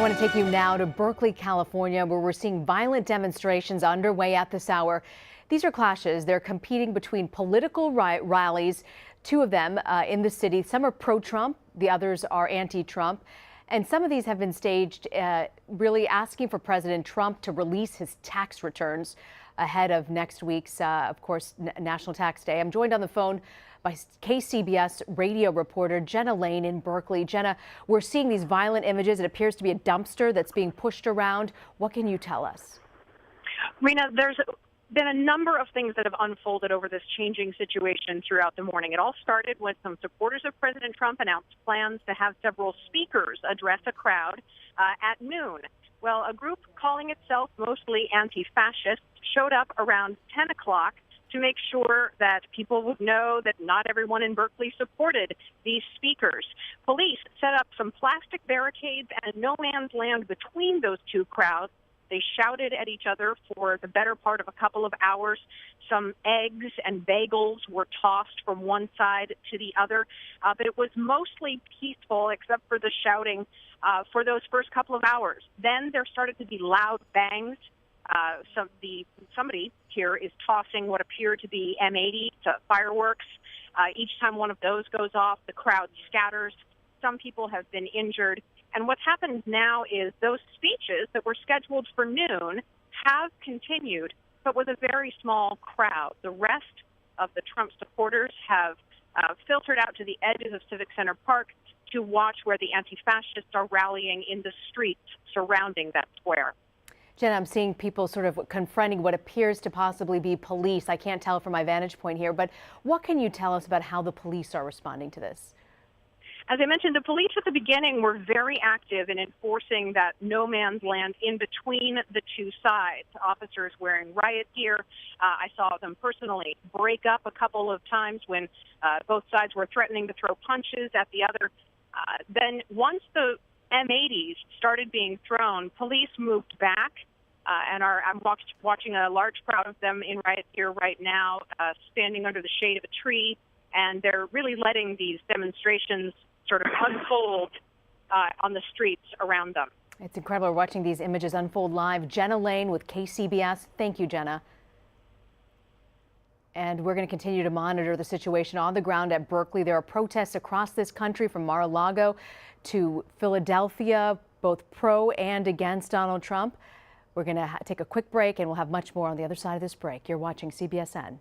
want to take you now to Berkeley, California, where we're seeing violent demonstrations underway at this hour. These are clashes. They're competing between political rallies, two of them in the city. Some are pro-Trump, the others are anti-Trump. And some of these have been staged really asking for President Trump to release his tax returns ahead of next week's, of course, National Tax Day. I'm joined on the phone by KCBS radio reporter Jenna Lane in Berkeley. Jenna, we're seeing these violent images. It appears to be a dumpster that's being pushed around. What can you tell us? Rena, there's been a number of things that have unfolded over this changing situation throughout the morning. It all started when some supporters of President Trump announced plans to have several speakers address a crowd at noon. Well, a group calling itself mostly anti-fascist showed up around 10 o'clock to make sure that people would know that not everyone in Berkeley supported these speakers. Police set up some plastic barricades and no man's land between those two crowds. They shouted at each other for the better part of a couple of hours. Some eggs and bagels were tossed from one side to the other, but it was mostly peaceful except for the shouting for those first couple of hours. Then there started to be loud bangs. Somebody here is tossing what appear to be M80 fireworks. Each time one of those goes off, the crowd scatters. Some people have been injured. And what's happened now is those speeches that were scheduled for noon have continued, but with a very small crowd. The rest of the Trump supporters have filtered out to the edges of Civic Center Park to watch where the anti-fascists are rallying in the streets surrounding that square. Jenna, I'm seeing people sort of confronting what appears to possibly be police. I can't tell from my vantage point here, but what can you tell us about how the police are responding to this? As I mentioned, the police at the beginning were very active in enforcing that no man's land in between the two sides. Officers wearing riot gear. I saw them personally break up a couple of times when both sides were threatening to throw punches at the other. Then once the M80s started being thrown, police moved back, and I'm watching a large crowd of them in riot gear right now, standing under the shade of a tree, and they're really letting these demonstrations sort of unfold on the streets around them. It's incredible. We're watching these images unfold live. Jenna Lane with KCBS. Thank you, Jenna. And we're going to continue to monitor the situation on the ground at Berkeley. There are protests across this country from Mar-a-Lago to Philadelphia, both pro and against Donald Trump. We're going to take a quick break and we'll have much more on the other side of this break. You're watching CBSN.